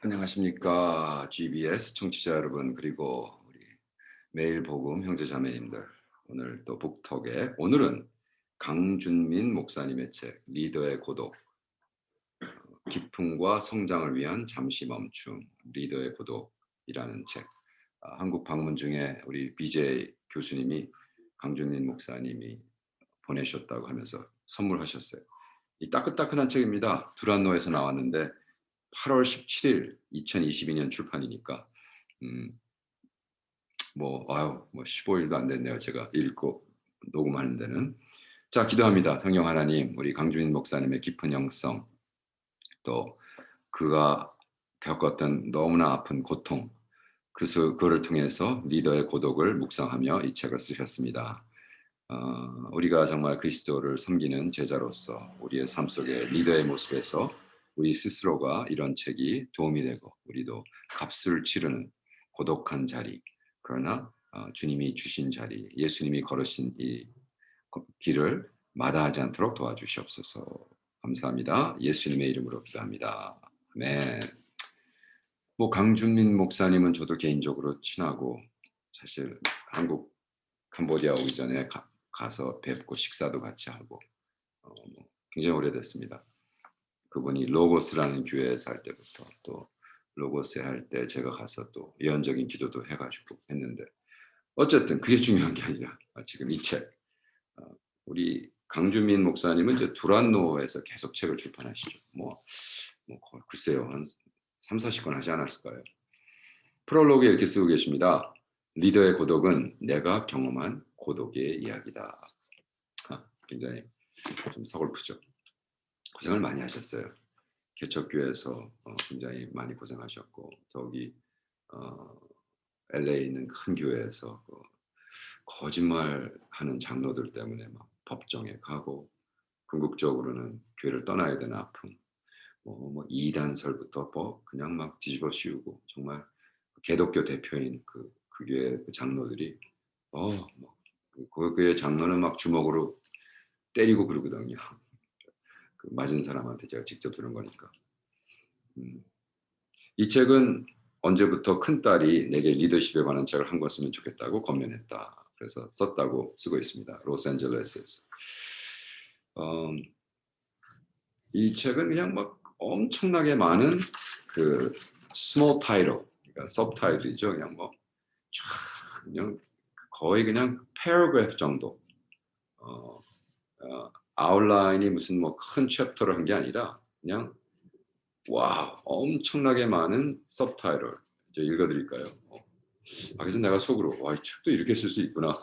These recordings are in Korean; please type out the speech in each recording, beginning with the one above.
안녕하십니까. GBS 청취자 여러분, 그리고 우리 매일 복음 형제 자매님들. 오늘 또 북톡에 오늘은 강준민 목사님의 책 리더의 고독, 기쁨과 성장을 위한 잠시 멈춤, 리더의 고독이라는 책. 한국 방문 중에 우리 BJ 교수님이 강준민 목사님이 보내셨다고 하면서 선물하셨어요. 이 따끈따끈한 책입니다. 두란노에서 나왔는데 8월 17일 2022년 출판이니까 음 뭐 15일도 안 됐네요. 제가 읽고 녹음하는 데는. 자, 기도합니다. 성령 하나님, 우리 강주인 목사님의 깊은 영성, 또 그가 겪었던 너무나 아픈 고통, 그거를 통해서 리더의 고독을 묵상하며 이 책을 쓰셨습니다. 어, 우리가 정말 그리스도를 섬기는 제자로서 우리의 삶 속에 리더의 모습에서 우리 스스로가 이런 책이 도움이 되고, 우리도 값을 치르는 고독한 자리, 그러나 주님이 주신 자리, 예수님이 걸으신 이 길을 마다하지 않도록 도와주시옵소서. 감사합니다. 예수님의 이름으로 기도합니다. 아멘. 뭐 강준민 목사님은 저도 개인적으로 친하고, 사실 한국 캄보디아 오기 전에 가서 뵙고 식사도 같이 하고 뭐 굉장히 오래됐습니다. 그분이 로고스라는 교회에 살 때부터, 또 로고스에 할 때 제가 가서 또 예언적인 기도도 해 가지고 했는데, 어쨌든 그게 중요한 게 아니라 지금 이 책, 어 우리 강주민 목사님은 이제 두란노에서 계속 책을 출판하시죠. 글쎄요. 한 3-40권 하지 않았을까요? 프롤로그에 이렇게 쓰고 계십니다. "리더의 고독은 내가 경험한 고독의 이야기다." 굉장히 좀 서글프죠. 고생을 많이 하셨어요. 개척교회에서 굉장히 많이 고생하셨고, 저기 어 LA에 있는 큰 교회에서 거짓말하는 장로들 때문에 막 법정에 가고, 궁극적으로는 교회를 떠나야 되는 아픔, 이단설부터 그냥 막 뒤집어 씌우고, 정말 개독교 대표인 그 교회 그 장로들이 그 교회 장로는 막 주먹으로 때리고 그러거든요. 그 맞은 사람한테 제가 직접 들은 거니까. 음. 이 책은 언제부터 큰딸이 내게 리더십에 관한 책을 한 권 쓰면 좋겠다고 권면했다. 그래서 썼다고 쓰고 있습니다. 로스앤젤레스에서. 음 이 책은 그냥 막 엄청나게 많은 그 small title, 그러니까 subtitle이죠. 그냥 그냥 거의 그냥 paragraph 정도. 어 아웃라인이 무슨 큰 챕터를 한 게 아니라 그냥 엄청나게 많은 subtitle. 이제 읽어 드릴까요? 그래서 내가 속으로 '와, 이 책도 이렇게 쓸 수 있구나.'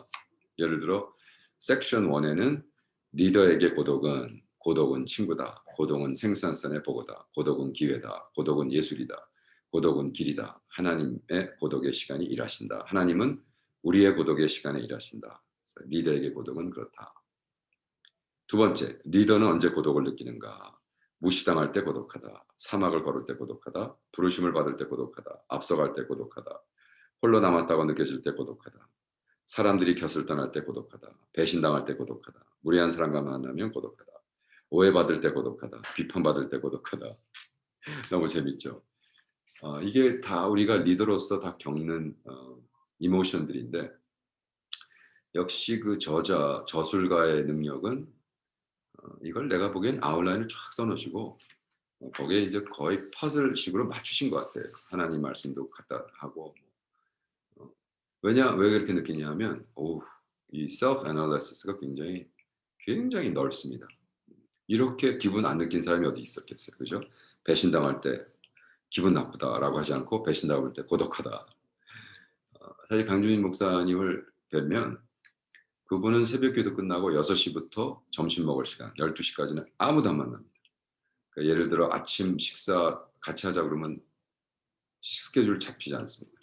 예를 들어 섹션 1 에는 "리더에게 고독은 친구다. 고독은 생산성의 보고다. 고독은 기회다. 고독은 예술이다. 고독은 길이다. 하나님의 고독의 시간이 일하신다. 하나님은 우리의 고독의 시간에 일하신다. 그래서 리더에게 고독은 그렇다." 두 번째, "리더는 언제 고독을 느끼는가? 무시당할 때 고독하다. 사막을 걸을 때 고독하다. 부르심을 받을 때 고독하다. 앞서갈 때 고독하다. 홀로 남았다고 느껴질 때 고독하다. 사람들이 곁을 떠날 때 고독하다. 배신당할 때 고독하다. 무례한 사람과 만나면 고독하다. 오해받을 때 고독하다. 비판받을 때 고독하다." 너무 재밌죠. 이게 다 우리가 리더로서 다 겪는 이모션들인데, 역시 그 저술가의 능력은 이걸 내가 보기엔 아웃라인을 쫙 써 놓으시고 거기에 이제 거의 퍼즐식으로 맞추신 것 같아요. 하나님 말씀도 갖다 하고. 어 왜 그렇게 느끼냐 하면, 이 self analysis가 굉장히 넓습니다. 이렇게 기분 안 느낀 사람이 어디 있었겠어요. 그죠? 배신당할 때 "기분 나쁘다."라고 하지 않고 "배신당할 때 고독하다." 사실 강준인 목사님을 뵈면, 그분은 새벽기도 끝나고 6시 부터 점심 먹을 시간 12시 까지는 아무도 안 만납니다. 그러니까 예를 들어 아침 식사 같이 하자 그러면 스케줄 잡히지 않습니다.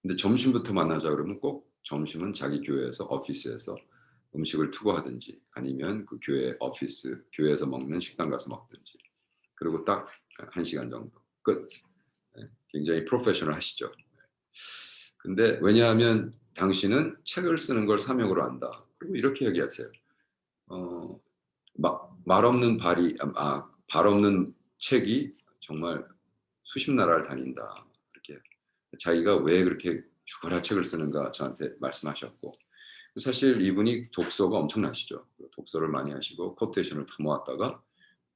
근데 점심부터 만나자 그러면 꼭 점심은 자기 교회에서 오피스에서 음식을 투고하든지, 아니면 그 교회에서 먹는 식당 가서 먹든지, 그리고 딱 1 시간 정도 끝. 예. 굉장히 프로페셔널하시죠. 근데 왜냐하면 "당신은 책을 쓰는 걸 사명으로 한다." 그리고 이렇게 얘기하세요. 어 말 없는 발 없는 책이 정말 수십 나라를 다닌다. 이렇게 자기가 왜 그렇게 죽어라 책을 쓰는가 저한테 말씀하셨고 사실 이분이 독서가 엄청나시죠. 독서를 많이 하시고 코테이션을 다 모았다가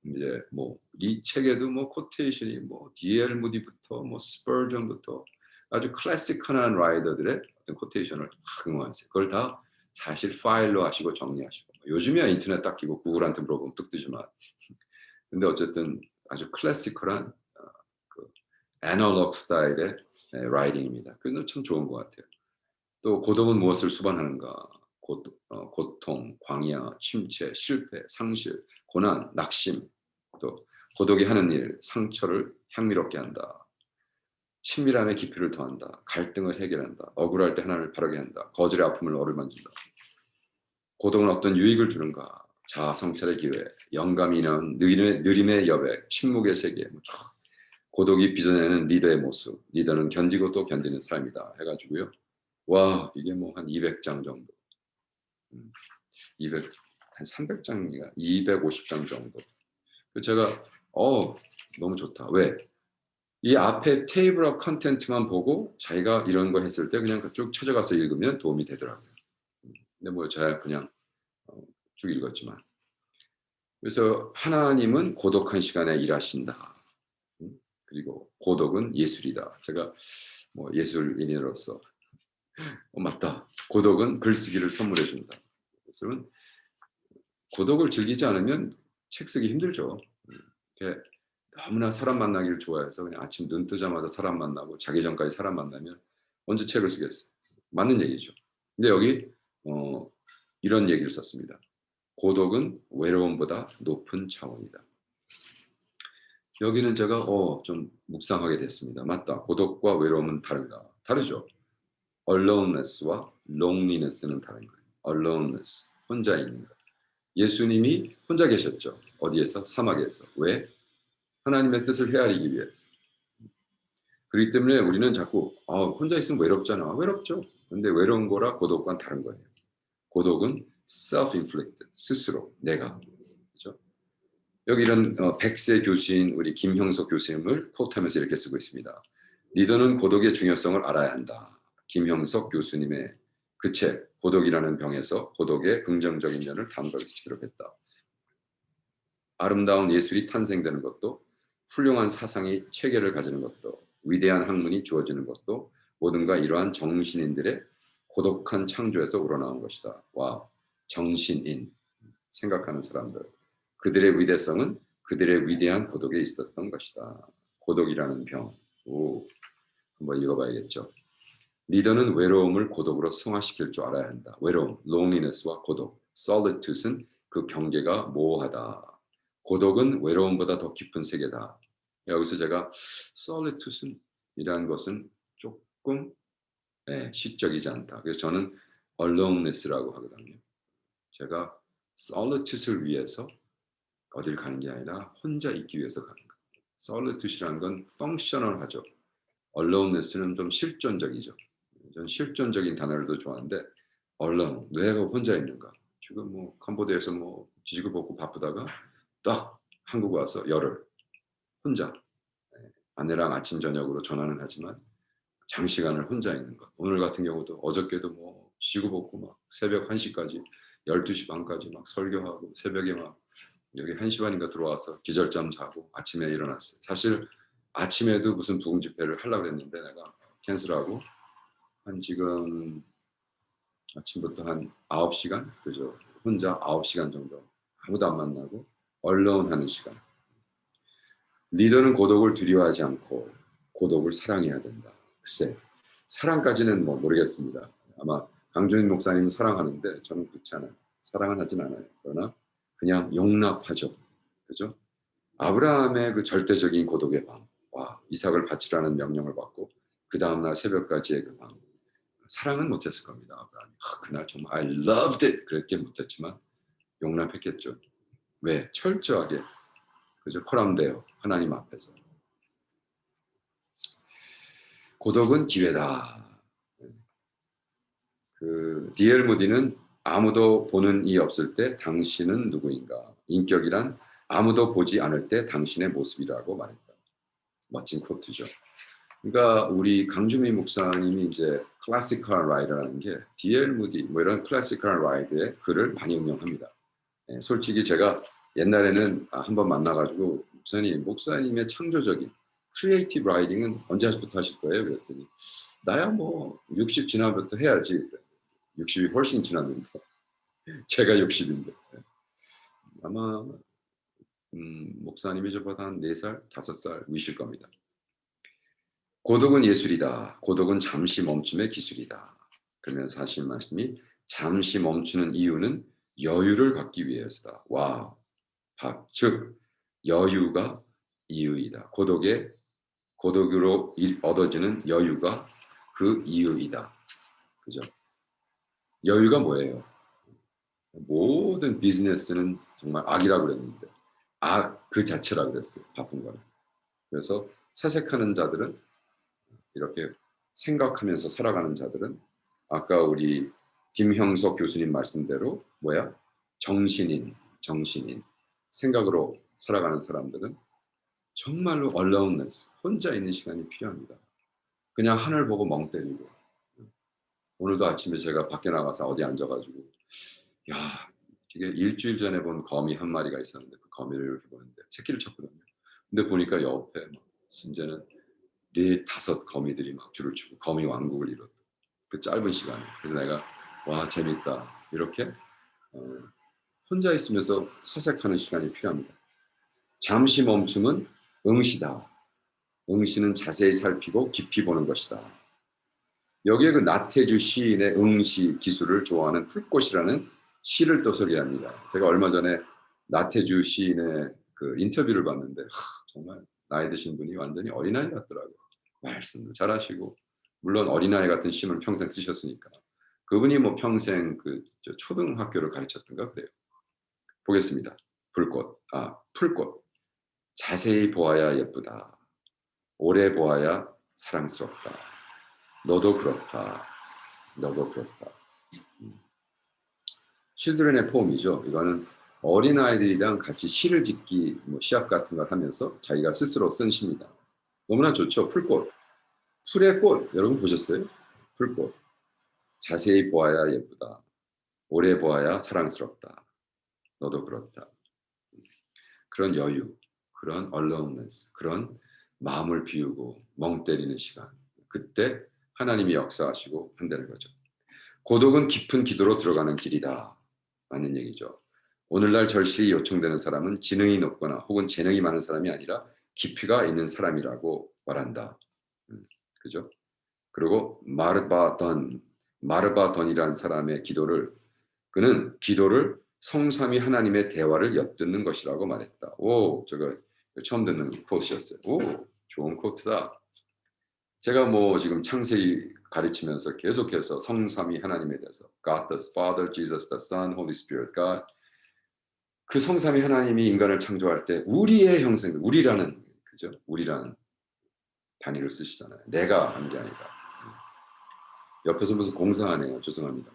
이제 뭐 이 책에도 뭐 코테이션이 뭐 D.L. 무디부터 뭐 스퍼전부터 아주 클래식한 라이더들의 어떤 코테이션을 막 응원하세요. 그걸 다 사실 파일로 하시고 정리하시고 요즘이야 인터넷 딱 끼고 구글한테 물어보면 뚝 뜨지만 근데 어쨌든 아주 클래시컬한 그 애널로그 스타일의 라이팅입니다. 그건 참 좋은 것 같아요. 또 고독은 무엇을 수반하는가? 고통, 광야, 침체, 실패, 상실, 고난, 낙심, 또 고독이 하는 일, 상처를 향미롭게 한다. 친밀함의 깊이를 더한다. 갈등을 해결한다. 억울할 때 하나님을 바라게 한다. 거절의 아픔을 어루만진다. 고독은 어떤 유익을 주는가? 자아 성찰의 기회, 영감이 는 느림의 여백, 침묵의 세계. 고독이 빚어내는 리더의 모습. 리더는 견디고 또 견디는 사람이다. 해가지고요. 와 이게 뭐 한 200장 정도. 200, 한 300장인가 250장 정도. 제가 너무 좋다. 왜? 이 앞에 테이블 업 컨텐츠만 보고 자기가 이런 거 했을 때 그냥 쭉 찾아가서 읽으면 도움이 되더라고요. 근데 뭐 제가 그냥 쭉 읽었지만. 그래서 하나님은 고독한 시간에 일하신다. 그리고 고독은 예술이다. 제가 뭐 예술인으로서 맞다. 고독은 글쓰기를 선물해 준다. 그래서 고독을 즐기지 않으면 책 쓰기 힘들죠. 이렇게 너무나 사람 만나기를 좋아해서 그냥 아침 눈 뜨자마자 사람 만나고 자기 전까지 사람 만나면 언제 책을 쓰겠어요. 맞는 얘기죠. 근데 여기 이런 얘기를 썼습니다. 고독은 외로움보다 높은 차원이다. 여기는 제가 좀 묵상하게 됐습니다. 맞다. 고독과 외로움은 다른가? 다르죠. aloneness와 loneliness는 다른 거예요. aloneness, 혼자 있는 것. 예수님이 혼자 계셨죠. 어디에서? 사막에서. 왜? 하나님의 뜻을 헤아리기 위해서. 그렇기 때문에 우리는 자꾸 혼자 있으면 외롭잖아. 외롭죠. 근데 외로운 거라 고독과는 다른 거예요. 고독은 self-inflicted, 스스로, 내가. 그렇죠? 여기 이런 백세 교수인 우리 김형석 교수님을 코트하면서 이렇게 쓰고 있습니다. 리더는 고독의 중요성을 알아야 한다. 김형석 교수님의 그 책 고독이라는 병에서 고독의 긍정적인 면을 다음과 같이 기록했다. 아름다운 예술이 탄생되는 것도 훌륭한 사상이 체계를 가지는 것도 위대한 학문이 주어지는 것도 모든가 이러한 정신인들의 고독한 창조에서 우러나온 것이다. 와, 정신인, 생각하는 사람들. 그들의 위대성은 그들의 위대한 고독에 있었던 것이다. 고독이라는 병. 한번 읽어봐야겠죠. 리더는 외로움을 고독으로 승화시킬 줄 알아야 한다. 외로움, loneliness와 고독, solitude는 그 경계가 모호하다. 고독은 외로움보다 더 깊은 세계다. 여기서 제가 solitude이라는 것은 조금 시적이지 않다. 그래서 저는 aloneness라고 하거든요. 제가 solitude를 위해서 어딜 가는 게 아니라 혼자 있기 위해서 가는 거예요. solitude이라는 건 functional하죠. aloneness는 좀 실존적이죠. 전 실존적인 단어를 더 좋아하는데 alone, 내가 혼자 있는가. 지금 뭐 캄보디아에서 뭐 지지고 볶고 바쁘다가 딱 한국 와서 열흘 혼자 아내랑 아침 저녁으로 전화는 하지만 장시간을 혼자 있는 것. 오늘 같은 경우도 어저께도 뭐 지지고 볶고 막 새벽 1시까지 12시 반까지 막 설교하고 새벽에 막 여기 1시 반인가 들어와서 기절잠 자고 아침에 일어났어요. 사실 아침에도 무슨 부흥 집회를 하려고 했는데 내가 캔슬하고 한 지금 아침부터 한 9시간 그죠? 혼자 9시간 정도 아무도 안 만나고 alone 하는 시간. 리더는 고독을 두려워하지 않고 고독을 사랑해야 된다. 글쎄 사랑까지는 뭐 모르겠습니다. 아마 강준인 목사님은 사랑하는데 저는 그렇지 않아요. 사랑은 하진 않아요. 그러나 그냥 용납하죠. 그죠? 아브라함의 그 절대적인 고독의 밤. 와, 이삭을 바치라는 명령을 받고 그 다음날 새벽까지의 그 밤. 사랑은 못했을 겁니다. 아브라함이. 그날 정말 I loved it 그렇게 못했지만 용납했겠죠. 왜? 철저하게 그죠? 코람데요. 하나님 앞에서. 고독은 기회다. 그 D.L. 무디는 아무도 보는 이 없을 때 당신은 누구인가? 인격이란 아무도 보지 않을 때 당신의 모습이라고 말했다. 멋진 코트죠. 그러니까 우리 강주미 목사님이 이제 클래시컬 라이더라는 게 D.L. 무디 뭐 이런 클래시컬 라이더의 글을 많이 응용합니다. 예, 솔직히 제가 옛날에는 한번 만나가지고 목사님의 창조적인 크리에이티브 라이딩은 언제부터 하실 거예요? 그랬더니 나야 뭐 60 지나부터 해야지. 60이 훨씬 지났는데 제가 60인데 아마 목사님이 저보다 한 4살, 5살 위실 겁니다. 고독은 예술이다. 고독은 잠시 멈춤의 기술이다. 그러면서 하신 말씀이 잠시 멈추는 이유는 여유를 갖기 위해서다. 와, 즉 여유가 이유이다. 고독으로 얻어지는 여유가 그 이유이다. 그죠? 여유가 뭐예요? 모든 비즈니스는 정말 악이라고 그랬는데 악 그 자체라고 그랬어요. 바쁜 거는. 그래서 사색하는 자들은 이렇게 생각하면서 살아가는 자들은 아까 우리 김형석 교수님 말씀대로 뭐야? 정신인 생각으로 살아가는 사람들은 정말로 aloneness, 혼자 있는 시간이 필요합니다. 그냥 하늘 보고 멍 때리고. 오늘도 아침에 제가 밖에 나가서 어디 앉아가지고 야, 이게 일주일 전에 본 거미 한 마리가 있었는데 그 거미를 이렇게 보는데 새끼를 쳤거든요. 근데 보니까 옆에 막 이제는 4, 5 거미들이 막 줄을 치고 거미 왕국을 이뤘다. 그 짧은 시간에. 그래서 내가 와 재밌다. 이렇게 혼자 있으면서 사색하는 시간이 필요합니다. 잠시 멈춤은 응시다. 응시는 자세히 살피고 깊이 보는 것이다. 여기에 그 나태주 시인의 응시 기술을 좋아하는 풀꽃이라는 시를 또 소개합니다. 제가 얼마 전에 나태주 시인의 그 인터뷰를 봤는데 정말 나이 드신 분이 완전히 어린아이 같더라고요. 말씀도 잘하시고 물론 어린아이 같은 시를 평생 쓰셨으니까 그분이 뭐 평생 그 초등학교를 가르쳤던가 그래요. 보겠습니다. 풀꽃. 자세히 보아야 예쁘다. 오래 보아야 사랑스럽다. 너도 그렇다. 칠드런의 폼이죠. 이거는 어린아이들이랑 같이 시를 짓기 뭐 시합 같은 걸 하면서 자기가 스스로 쓴 시입니다. 너무나 좋죠. 풀꽃. 풀의 꽃 여러분 보셨어요? 풀꽃. 자세히 보아야 예쁘다. 오래 보아야 사랑스럽다. 너도 그렇다. 그런 여유, 그런 aloneness, 그런 마음을 비우고 멍 때리는 시간. 그때 하나님이 역사하시고 한다는 거죠. 고독은 깊은 기도로 들어가는 길이다. 라는 얘기죠. 오늘날 절실히 요청되는 사람은 지능이 높거나 혹은 재능이 많은 사람이 아니라 깊이가 있는 사람이라고 말한다. 그죠? 그리고 마르바던이라는 사람의 그는 기도를 성삼위 하나님의 대화를 엿듣는 것이라고 말했다. 오, 저거 처음 듣는 코트였어요. 오, 좋은 코트다. 제가 뭐 지금 창세기 가르치면서 계속해서 성삼위 하나님에 대해서 God the Father, Jesus the Son, Holy Spirit, God 그 성삼위 하나님이 인간을 창조할 때 우리의 형상, 우리라는 그죠? 우리라는 단위를 쓰시잖아요. 내가 한 게 아니라. 옆에서 무슨 공사하네요. 죄송합니다.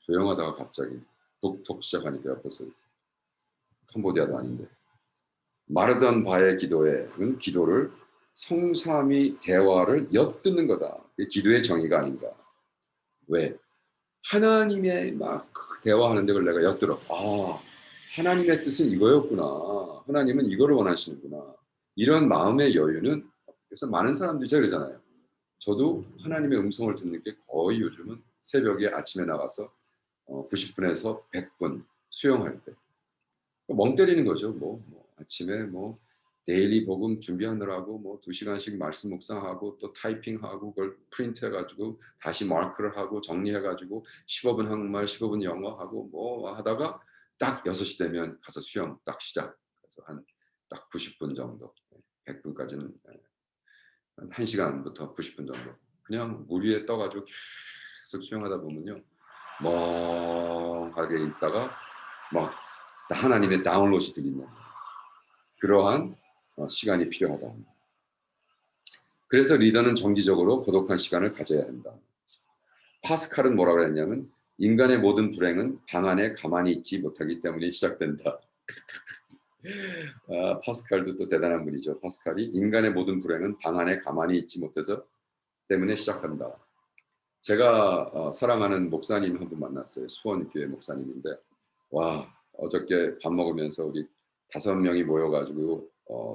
조용하다가 갑자기 북톡 시작하니까 옆에서 캄보디아도 아닌데. 마르던 바의 기도에는 기도를 성삼위 대화를 엿듣는 거다. 이게 기도의 정의가 아닌가. 왜? 하나님의 막 대화하는데 그걸 내가 엿들어. 아, 하나님의 뜻은 이거였구나. 하나님은 이거를 원하시는구나. 이런 마음의 여유는 그래서 많은 사람들이 그러잖아요. 저도 하나님의 음성을 듣는 게 거의 요즘은 새벽에 아침에 나가서 90분에서 100분 수영할 때. 멍 때리는 거죠. 뭐 아침에 뭐 데일리 복음 준비하느라고 뭐 2시간씩 말씀 묵상하고 또 타이핑하고 그걸 프린트해가지고 다시 마크를 하고 정리해가지고 15분 한국말 15분 영어 하고 뭐 하다가 딱 6시 되면 가서 수영 딱 시작. 그래서 한 딱 90분 정도 100분까지는 한 1시간부터 90분 정도 그냥 물 위에 떠가지고 계속 수영하다 보면요 멍하게 있다가 막 하나님의 다운로드이 들린다. 그러한 시간이 필요하다. 그래서 리더는 정기적으로 고독한 시간을 가져야 한다. 파스칼은 뭐라고 했냐면 인간의 모든 불행은 방 안에 가만히 있지 못하기 때문에 시작된다. 파스칼도 또 대단한 분이죠. 파스칼이 인간의 모든 불행은 방 안에 가만히 있지 못해서 때문에 시작한다. 제가 사랑하는 목사님 한 분 만났어요. 수원교회 목사님인데 와 어저께 밥 먹으면서 우리 5명이 모여가지고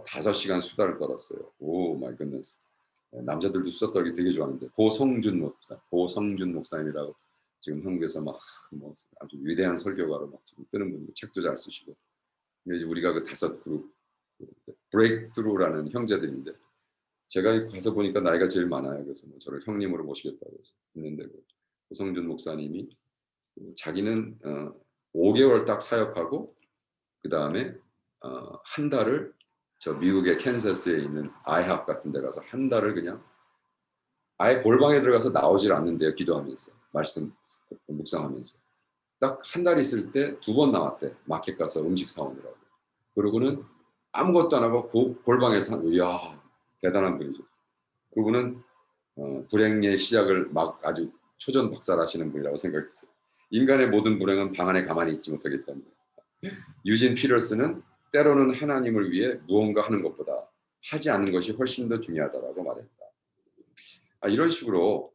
5시간 수다를 떨었어요. 오 마이 굿네스. 남자들도 수다 떨기 되게 좋아하는데 고성준 목사님이라고 지금 한국에서 막 뭐 아주 위대한 설교가로 막 지금 뜨는 분, 책도 잘 쓰시고. 근데 이제 우리가 그 5그룹 브레이크트루라는 형제들인데 제가 가서 보니까 나이가 제일 많아요. 그래서 뭐 저를 형님으로 모시겠다고 해서 했는데 고성준 목사님이 자기는 5개월 딱 사역하고 그 다음에 한 달을 저 미국의 캔자스에 있는 아이합 같은 데 가서 한 달을 그냥 아예 골방에 들어가서 나오질 않는데요. 기도하면서 말씀 묵상하면서 딱 한 달 있을 때 2번 나왔대. 마켓 가서 음식 사오느라고. 그러고는 아무것도 안 하고 골방에서 이야 대단한 분이죠. 그분은 불행의 시작을 막 아주 초전박살하시는 분이라고 생각했어요. 인간의 모든 불행은 방 안에 가만히 있지 못하기 때문에. 유진 피터스는 때로는 하나님을 위해 무언가 하는 것보다 하지 않는 것이 훨씬 더 중요하다라고 말했다. 이런 식으로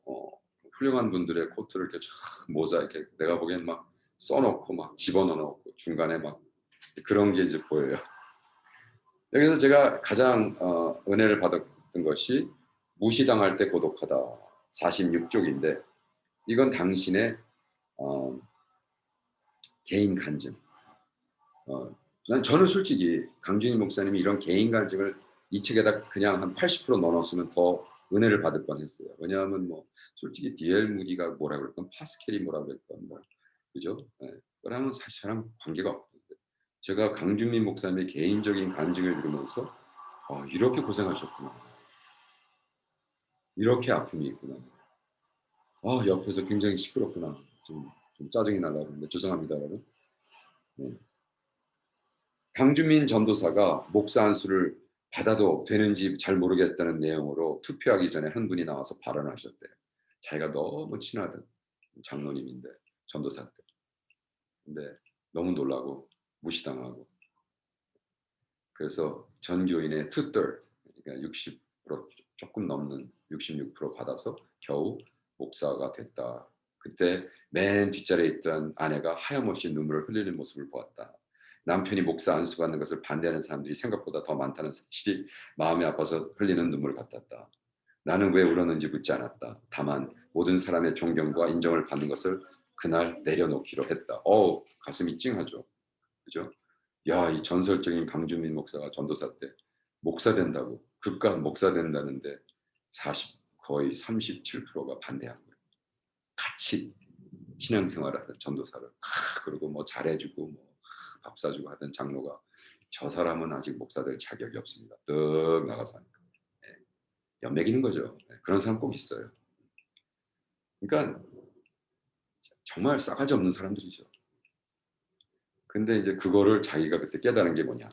훌륭한 분들의 코트를 이렇게 쫙 모자 이렇게 내가 보기엔 막 써놓고 막 집어넣어놓고 중간에 막 그런 게 이제 보여요. 여기서 제가 가장 은혜를 받았던 것이 무시당할 때 고독하다 46쪽인데 이건 당신의 개인 간증. 저는 솔직히 강준희 목사님이 이런 개인 간증을 이 책에다 그냥 한 80% 넣어놨으면 더 은혜를 받을 뻔했어요. 왜냐하면 뭐 솔직히 D.L. 무디가 뭐라 그랬건 파스켈이 뭐라 그랬건 뭐 그죠? 네. 그랑은 사실 저랑 관계가 없는데 제가 강준민 목사님의 개인적인 간증을 들으면서 이렇게 고생하셨구나. 이렇게 아픔이 있구나. 옆에서 굉장히 시끄럽구나. 좀 짜증이 나려고 하는데 죄송합니다, 여러분. 네. 강주민 전도사가 목사 안수를 받아도 되는지 잘 모르겠다는 내용으로 투표하기 전에 한 분이 나와서 발언을 하셨대요. 자기가 너무 친하던 장로님인데 전도사 때. 근데 너무 놀라고 무시당하고 그래서 전교인의 2/3 그러니까 60% 조금 넘는 66% 받아서 겨우 목사가 됐다. 그때 맨 뒷자리에 있던 아내가 하염없이 눈물을 흘리는 모습을 보았다. 남편이 목사 안수받는 것을 반대하는 사람들이 생각보다 더 많다는 사실이 마음이 아파서 흘리는 눈물 같았다. 나는 왜 울었는지 묻지 않았다. 다만 모든 사람의 존경과 인정을 받는 것을 그날 내려놓기로 했다. 가슴이 찡하죠. 그죠? 야, 이 전설적인 강주민 목사가 전도사 때 목사 된다고 극과 목사 된다는데 거의 37%가 반대한 거예요. 같이 신앙생활을 하던 전도사를 그리고 뭐 잘해주고 뭐 밥 사주고 하던 장로가 저 사람은 아직 목사 될 자격이 없습니다. 떡 나가서 하니까 연맥이는 거죠. 그런 사람 꼭 있어요. 그러니까 정말 싸가지 없는 사람들이죠. 근데 이제 그거를 자기가 그때 깨달은 게 뭐냐?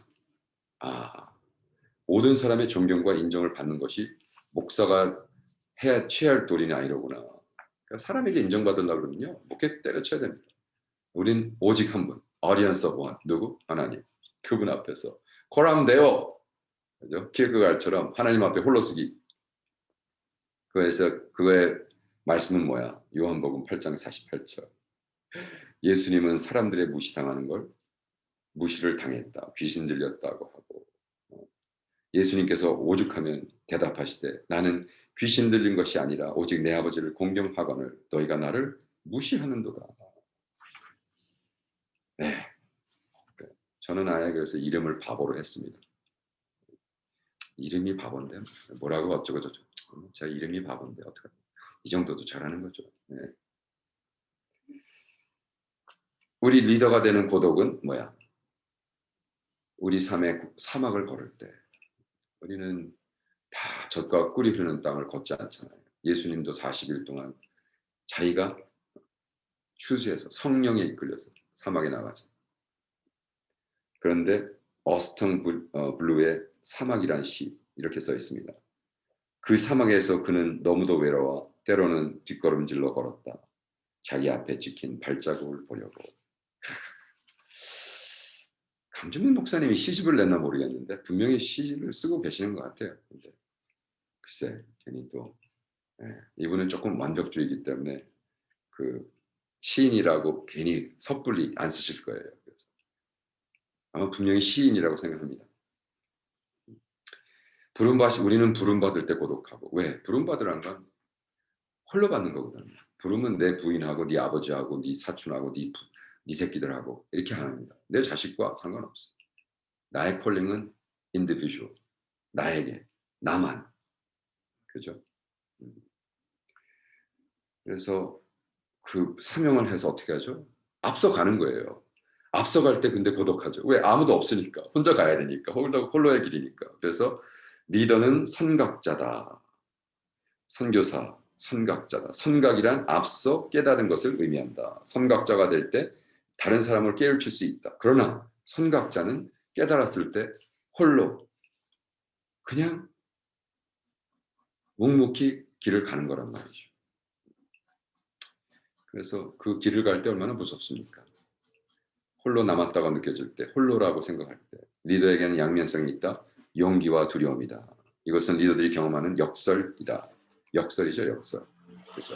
모든 사람의 존경과 인정을 받는 것이 목사가 취할 도리는 아니로구나. 그러니까 사람에게 인정받으려고 그러면요. 목에 때려쳐야 됩니다. 우린 오직 한 분, audience of one. 누구? 하나님. 그분 앞에서 코람 데오. 그죠? 키르케가르처럼 하나님 앞에 홀로서기. 그래서 그의 말씀은 뭐야? 요한복음 8장 48절. 예수님은 사람들의 무시당하는 걸 무시를 당했다. 귀신 들렸다고 하고 예수님께서 오죽하면 대답하시되 나는 귀신 들린 것이 아니라 오직 내 아버지를 공경하거늘 너희가 나를 무시하는도다. 네. 저는 아예 그래서 이름을 바보로 했습니다. 이름이 바본데 뭐라고 어쩌고 저쩌고 제 이름이 바본데 어떡해. 이 정도도 잘하는 거죠. 네. 우리 리더가 되는 고독은 뭐야? 우리 삶의 사막을 걸을 때 우리는 다 젖과 꿀이 흐르는 땅을 걷지 않잖아요. 예수님도 40일 동안 자기가 추수해서 성령에 이끌려서 사막에 나가죠. 그런데 어스턴 블루의 사막이란 시 이렇게 써 있습니다. 그 사막에서 그는 너무도 외로워 때로는 뒷걸음질로 걸었다. 자기 앞에 찍힌 발자국을 보려고. 강준민 목사님이 시집을 냈나 모르겠는데 분명히 시를 쓰고 계시는 것 같아요. 근데 글쎄 괜히 또 이분은 조금 완벽주의이기 때문에 그 시인이라고 괜히 섣불리 안 쓰실 거예요. 그래서 아마 분명히 시인이라고 생각합니다. 우리는 부름 받을 때 고독하고 왜? 부름 받으란 건 홀로 받는 거거든요. 부름은 내 부인하고 네 아버지하고 네 사촌하고 네 새끼들하고 이렇게 합니다. 내 자식과 상관없어. 나의 콜링은 인디비주얼. 나에게 나만. 그죠? 음. 그래서 그 사명을 해서 어떻게 하죠? 앞서가는 거예요. 앞서갈 때 근데 고독하죠. 왜? 아무도 없으니까. 혼자 가야 되니까. 홀로의 길이니까. 그래서 리더는 선각자다. 선교사, 선각자다. 선각이란 앞서 깨달은 것을 의미한다. 선각자가 될 때 다른 사람을 깨우칠 수 있다. 그러나 선각자는 깨달았을 때 홀로 그냥 묵묵히 길을 가는 거란 말이죠. 그래서 그 길을 갈 때 얼마나 무섭습니까? 홀로 남았다고 느껴질 때, 홀로라고 생각할 때 리더에게는 양면성이 있다. 용기와 두려움이다. 이것은 리더들이 경험하는 역설이다. 역설이죠, 역설. 그렇죠?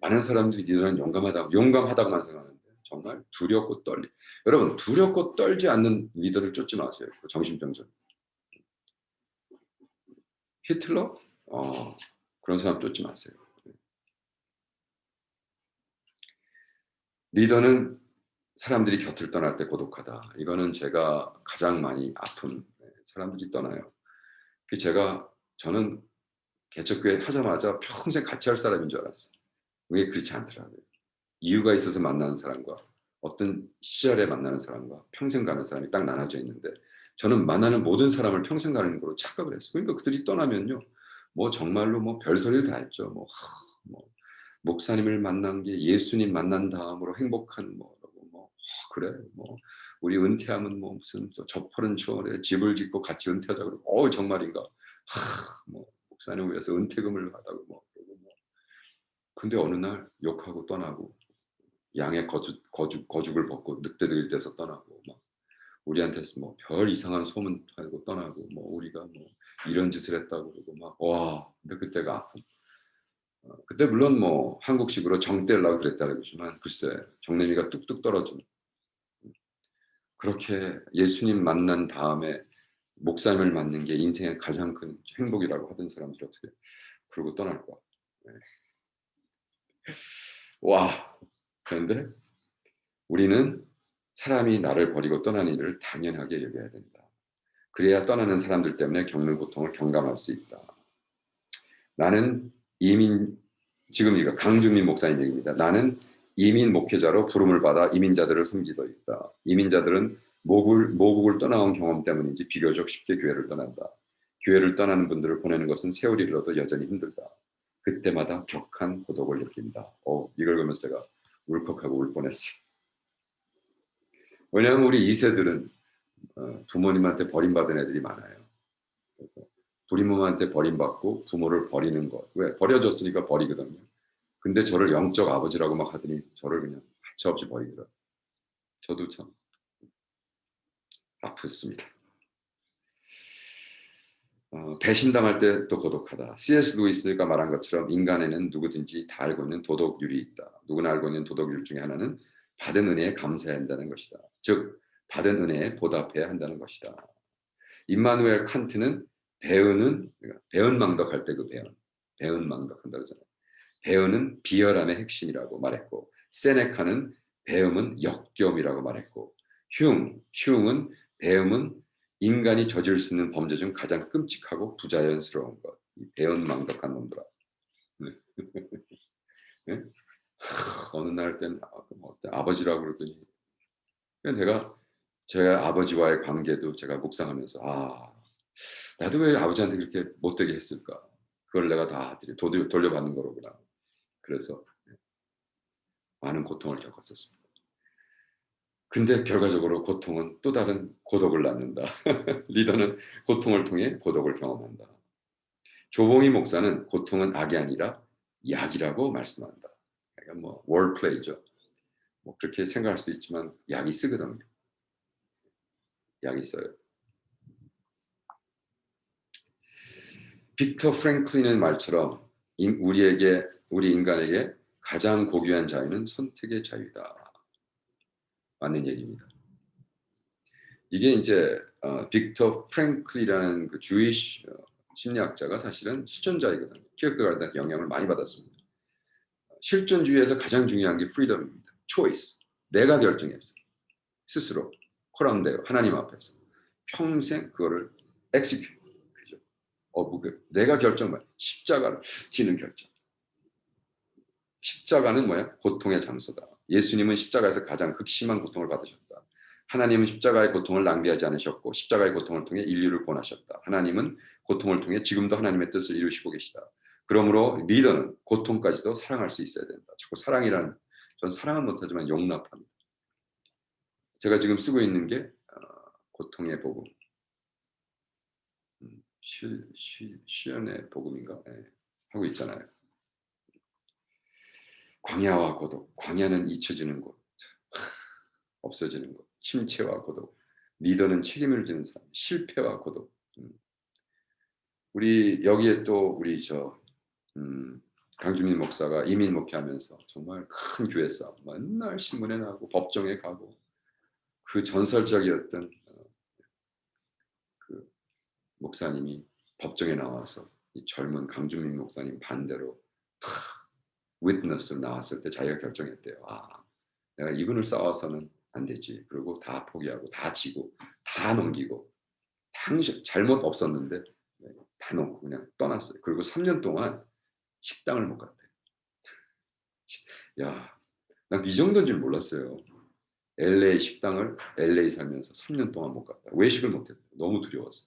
많은 사람들이 리더는 용감하다고만 생각하는데 정말 두렵고 떨리. 여러분 두렵고 떨지 않는 리더를 쫓지 마세요. 그 정신병자. 히틀러? 그런 사람 쫓지 마세요. 리더는 사람들이 곁을 떠날 때 고독하다. 이거는 제가 가장 많이 아픈 사람들이 떠나요. 저는 개척교회 하자마자 평생 같이 할 사람인 줄 알았어요. 그게 그렇지 않더라고요. 이유가 있어서 만나는 사람과 어떤 시절에 만나는 사람과 평생 가는 사람이 딱 나눠져 있는데 저는 만나는 모든 사람을 평생 가는 걸로 착각을 했어요. 그러니까 그들이 떠나면요. 뭐 정말로 뭐 별소리를 다 했죠. 뭐 목사님을 만난 게 예수님 만난 다음으로 행복한 그래 뭐 우리 은퇴하면 뭐 무슨 저 푸른 초원에 집을 짓고 같이 은퇴하자 그러고 정말인가 뭐 목사님 위해서 은퇴금을 받아고 그러고 근데 어느 날 욕하고 떠나고 양의 거죽을 벗고 늑대들이 돼서 떠나고 우리한테서 별 이상한 소문 하고 떠나고 우리가 이런 짓을 했다고 그러고 근데 그때가 아픔. 그때 물론 한국식으로 정 떼려고 그랬다는 거지만 글쎄 정내미가 뚝뚝 떨어지는 그렇게 예수님 만난 다음에 목사님을 만난 게 인생의 가장 큰 행복이라고 하던 사람들이 어떻게 그러고 떠날까? 네. 와 그런데 우리는 사람이 나를 버리고 떠나는 일을 당연하게 여겨야 된다. 그래야 떠나는 사람들 때문에 겪는 고통을 경감할 수 있다. 나는 지금 이거 강준민 목사님 얘기입니다. 나는 이민 목회자로 부름을 받아 이민자들을 섬기고 있다. 이민자들은 모국을 떠나온 경험 때문인지 비교적 쉽게 교회를 떠난다. 교회를 떠나는 분들을 보내는 것은 세월이 흘러도 여전히 힘들다. 그때마다 격한 고독을 느낀다. 이걸 보면서 제가 울컥하고 울 뻔했어요. 왜냐하면 우리 2세들은 부모님한테 버림받은 애들이 많아요. 그래서 부모님한테 버림받고 부모를 버리는 것. 왜? 버려줬으니까 버리거든요. 근데 저를 영적 아버지라고 막 하더니 저를 그냥 가차없이 버리더라고요. 저도 참 아팠습니다. 배신당할 때 또 고독하다. C.S. 루이스가 말한 것처럼 인간에는 누구든지 다 알고 있는 도덕률이 있다. 누구나 알고 있는 도덕률 중에 하나는 받은 은혜에 감사해야 한다는 것이다. 즉 받은 은혜에 보답해야 한다는 것이다. 임마누엘 칸트는 배은망덕할 때 배은망덕한다 그러잖아요. 배은은 비열함의 핵심이라고 말했고 세네카는 배음은 역겨움이라고 말했고 흉은 배음은 인간이 저질 수 있는 범죄 중 가장 끔찍하고 부자연스러운 것. 배은망덕한 놈들아. 네? 어느 날 땐 아버지라고 그러더니 내가 제 아버지와의 관계도 제가 묵상하면서 나도 왜 아버지한테 그렇게 못되게 했을까? 그걸 내가 다 돌려받는 거로구나. 그래서 많은 고통을 겪었었습니다. 근데 결과적으로 고통은 또 다른 고독을 낳는다. 리더는 고통을 통해 고독을 경험한다. 조봉희 목사는 고통은 악이 아니라 약이라고 말씀한다. 그러니까 월플레이죠. 뭐 그렇게 생각할 수 있지만 약이 쓰거든요. 약이 써요. 빅터 프랭클린의 말처럼 우리 인간에게 가장 고귀한 자유는 선택의 자유다. 맞는 얘기입니다. 이게 이제 빅터 프랭클이라는 그 주이시 심리학자가 사실은 실존자이거든요. 키어케가드한테 영향을 많이 받았습니다. 실존주의에서 가장 중요한 게 프리덤입니다. 초이스. 내가 결정했어. 스스로. 코람대로 하나님 앞에서. 평생 그거를 execute. 그죠? 내가 결정만. 십자가를 지는 결정. 십자가는 뭐야? 고통의 장소다. 예수님은 십자가에서 가장 극심한 고통을 받으셨다. 하나님은 십자가의 고통을 낭비하지 않으셨고 십자가의 고통을 통해 인류를 구원하셨다. 하나님은 고통을 통해 지금도 하나님의 뜻을 이루시고 계시다. 그러므로 리더는 고통까지도 사랑할 수 있어야 된다. 자꾸 사랑이란, 전 사랑은 못하지만 용납합니다. 제가 지금 쓰고 있는 게 고통의 복음, 시연의 복음인가? 네, 하고 있잖아요. 광야와 고독, 광야는 잊혀지는 곳, 없어지는 것, 침체와 고독, 리더는 책임을 지는 사람, 실패와 고독. 우리 여기에 또 우리 강주민 목사가 이민 목회하면서 정말 큰 교회 싸움, 맨날 신문에 나고 법정에 가고 그 전설적이었던 그 목사님이 법정에 나와서 이 젊은 강주민 목사님 반대로 위트너스로 나왔을 때 자기가 결정했대요. 내가 이분을 싸워서는 안 되지. 그리고 다 포기하고 다 지고 다 넘기고 당시 잘못 없었는데 다 놓고 그냥 떠났어요. 그리고 3년 동안 식당을 못 갔대요. 야, 난 이 정도인 줄 몰랐어요. LA 식당을 LA 살면서 3년 동안 못 갔다. 외식을 못 했다. 너무 두려워서.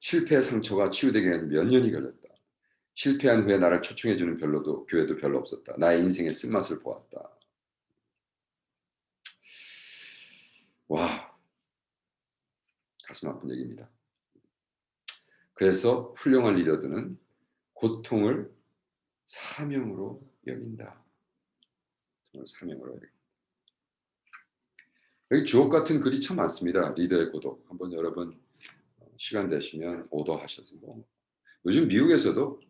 실패의 상처가 치유되기에는 몇 년이 걸렸다. 실패한 후에 나를 초청해주는 교회도 별로 없었다. 나의 인생의 쓴맛을 보았다. 와, 가슴 아픈 얘기입니다. 그래서 훌륭한 리더들은 고통을 사명으로 여긴다. 정말 사명으로 여긴다. 여기 주옥 같은 글이 참 많습니다. 리더의 고독. 한번 여러분 시간 되시면 오더하셔서 요즘 미국에서도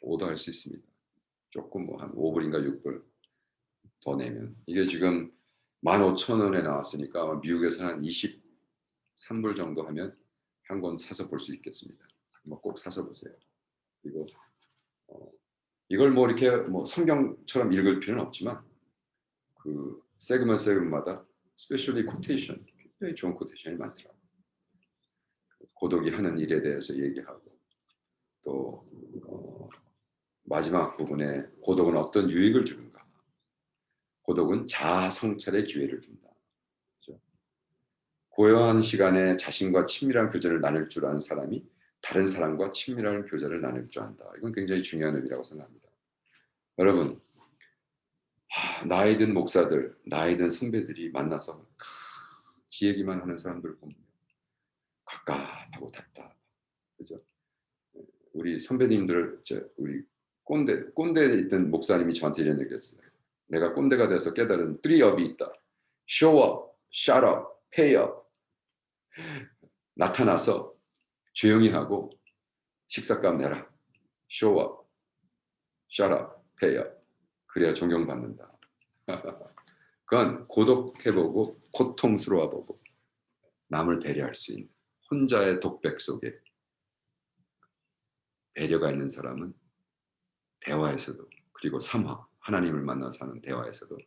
오더할 수 있습니다. 조금 한 5불인가 6불 더 내면 이게 지금 15,000원에 나왔으니까 미국에서 한 23불 정도 하면 한 권 사서 볼 수 있겠습니다. 꼭 사서 보세요. 그리고 이걸 이렇게 성경처럼 읽을 필요는 없지만 그 세그먼마다 스페셜리 코테이션, 굉장히 좋은 코테이션이 많더라고요. 고독이 하는 일에 대해서 얘기하고 또 마지막 부분에 고독은 어떤 유익을 주는가. 고독은 자아 성찰의 기회를 준다. 그렇죠? 고요한 시간에 자신과 친밀한 교제를 나눌 줄 아는 사람이 다른 사람과 친밀한 교제를 나눌 줄 안다. 이건 굉장히 중요한 의미라고 생각합니다. 여러분, 나이 든 목사들, 나이 든 선배들이 만나서 지 얘기만 하는 사람들을 보면 갑갑하고 답답. 그죠? 우리 선배님들, 우리 꼰대에 있던 목사님이 저한테 이런 얘기했어요. 내가 꼰대가 돼서 깨달은 3업이 있다. Show up, shut up, pay up. 나타나서 조용히 하고 식사값 내라. Show up, shut up, pay up. 그래야 존경받는다. 그건 고독해보고 고통스러워보고 남을 배려할 수 있는 혼자의 독백 속에 배려가 있는 사람은 대화에서도 그리고 하나님을 만나서 하는 대화에서도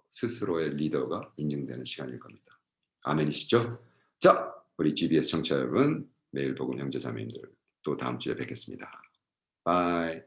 스스로의 리더가 인증되는 시간일 겁니다. 아멘이시죠? 자, 우리 GBS 청취자 여러분, 매일 복음 형제자매님들 또 다음 주에 뵙겠습니다. 바이.